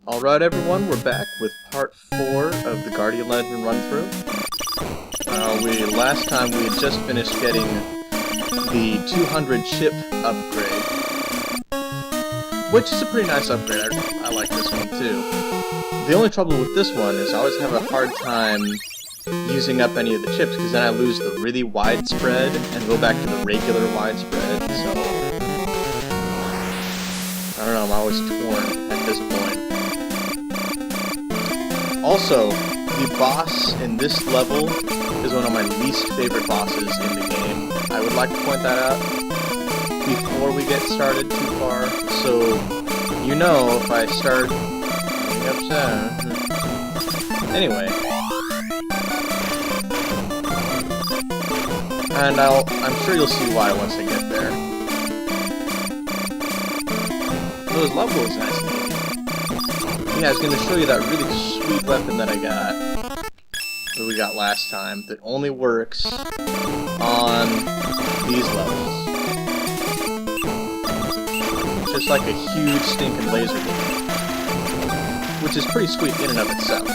Alright everyone, we're back with part 4 of the Guardian Legend run-through. Last time we had just finished getting the 200 chip upgrade, which is a pretty nice upgrade. I like this one too. The only trouble with this one is I always have a hard time using up any of the chips, because then I lose the really widespread and go back to the regular widespread, so I don't know, I'm always torn at this point. Also, the boss in this level is one of my least favorite bosses in the game. I would like to point that out before we get started too far, so you know if I start getting upset. Anyway. And I'm sure you'll see why once I get there. Those levels nice and easy. Yeah, I was going to show you that really sweet weapon that I got, that we got last time, that only works on these levels. It's just like a huge stinking laser beam, which is pretty sweet in and of itself.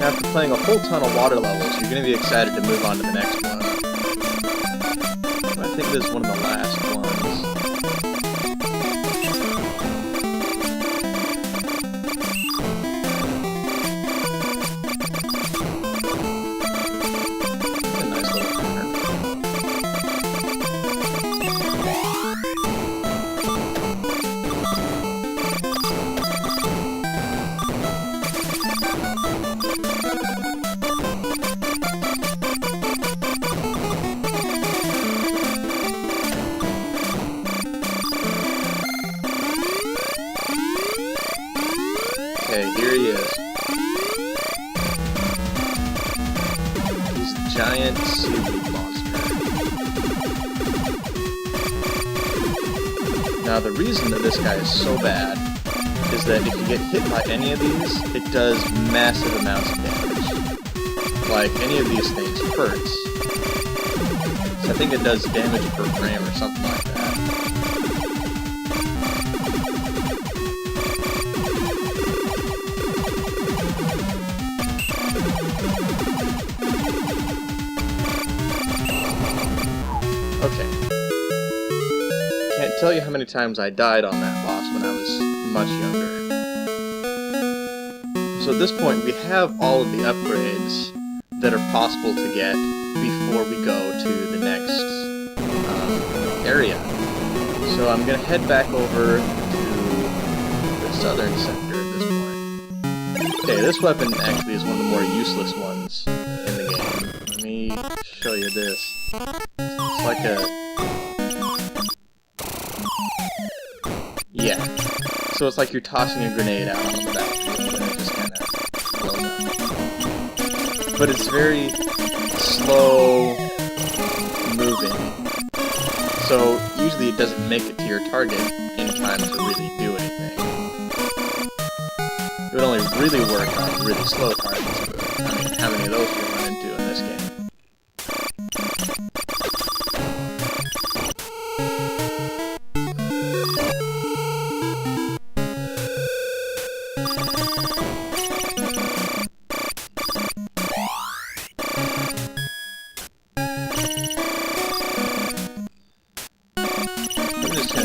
After playing a whole ton of water levels, you're going to be excited to move on to the next one. I think this is one of the last ones. A nice little corner. Okay, here he is. He's a giant seaweed monster. Now the reason that this guy is so bad is that if you get hit by any of these, it does massive amounts of damage. Like, any of these things hurts. So I think it does damage per frame or something like that. Okay. Can't tell you how many times I died on that boss when I was much younger. So at this point, we have all of the upgrades that are possible to get before we go to the next area. So I'm going to head back over to the southern sector at this point. Okay, this weapon actually is one of the more useless ones in the game. Let me show you this. It's like a... yeah. So it's like you're tossing a grenade out on the battlefield and it just kind of blows up. But it's very slow moving. So usually it doesn't make it to your target in time to really do anything. It would only really work on really slow targets, but I mean, how many of those do you run into in this game?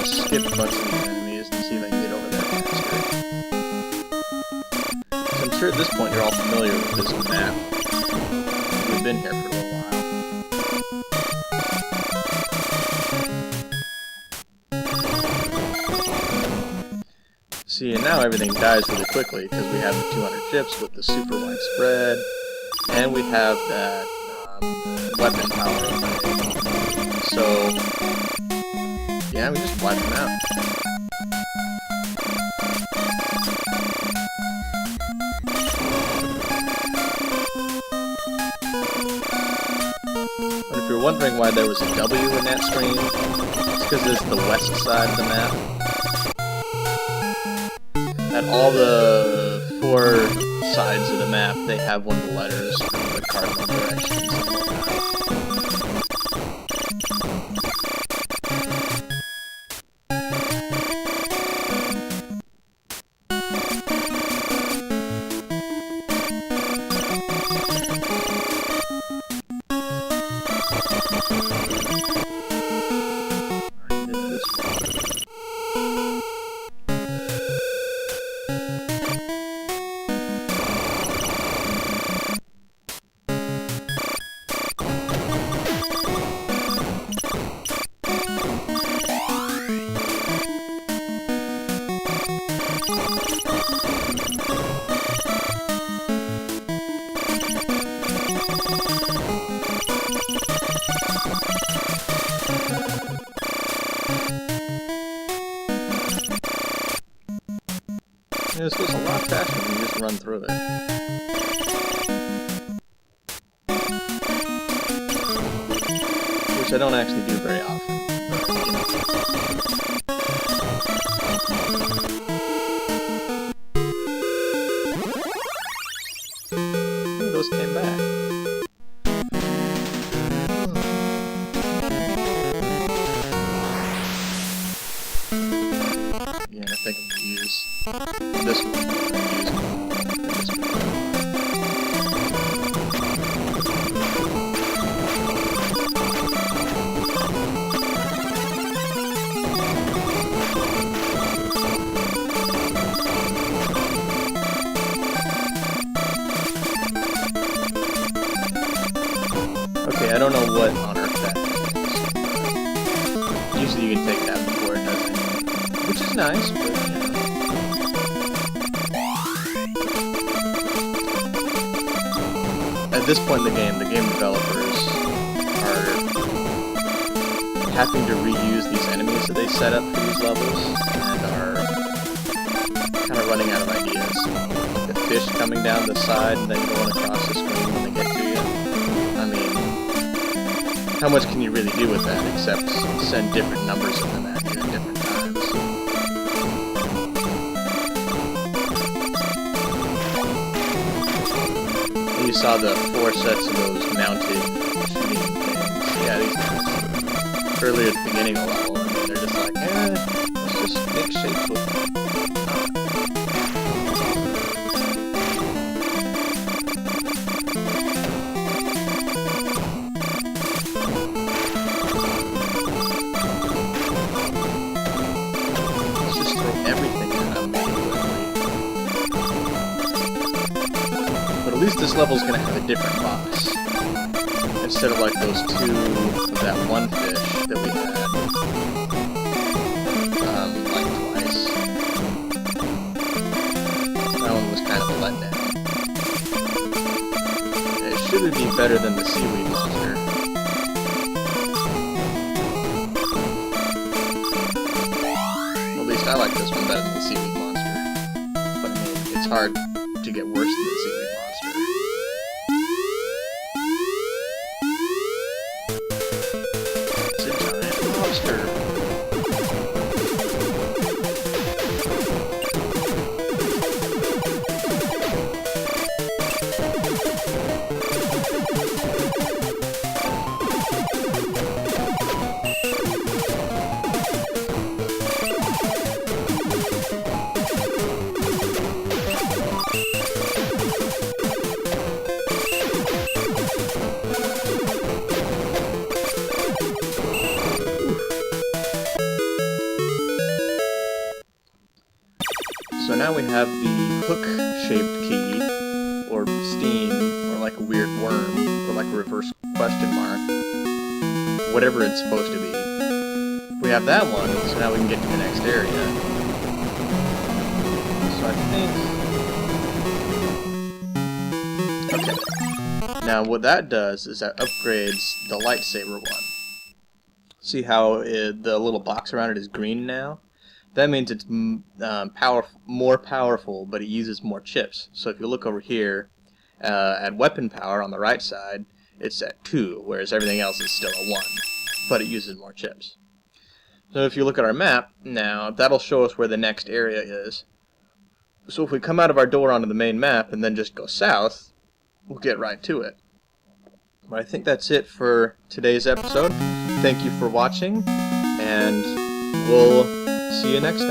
Skip a bunch of these enemies and see if I can get over there faster. So I'm sure at this point you're all familiar with this map. We've been here for a little while. See, and now everything dies really quickly because we have the 200 chips with the super wide spread, and we have that weapon power upgrade. So yeah, we just wipe them out. were wondering why there was a W in that screen, it's because it's the west side of the map. At all the 4 sides of the map, they have one of the letters from the cardinal directions and whatnot. This goes a lot faster when you just run through it. Which I don't actually do very often, but, you know. Those came back. Yeah, I think I'm gonna use this one. Okay, I don't know what on earth that is. Usually you can take that before it does anything. Which is nice, but, you know. At this point in the game developers are having to reuse these enemies that they set up for these levels, and are kind of running out of ideas. The fish coming down the side and then going across the screen when they get to you. I mean, how much can you really do with that except send different numbers of them at you at different times? You saw the 4 sets of those mounted shooting things. Yeah, these guys. Earlier at the beginning of the level, and they're just like, let's just make shapes with them. Let's just throw everything at them immediately. But at least this level's gonna have a different boss. Instead of like those 2 of that one fish that we had. Like twice. That one was kind of a letdown. It should be better than the Seaweed monster. Well, at least I like this one better than the Seaweed monster. But I mean, it's hard to get worse than the Seaweed monster. It's a giant lobster. So now we have the hook-shaped key, or steam, or like a weird worm, or like a reverse question mark, whatever it's supposed to be. We have that one, so now we can get to the next area. So I think... Okay. Now what that does is that upgrades the lightsaber one. See how the little box around it is green now? That means it's more powerful, but it uses more chips. So if you look over here at weapon power on the right side, it's at 2, whereas everything else is still a 1, but it uses more chips. So if you look at our map now, that'll show us where the next area is. So if we come out of our door onto the main map and then just go south, we'll get right to it. But I think that's it for today's episode. Thank you for watching, and we'll see you next time.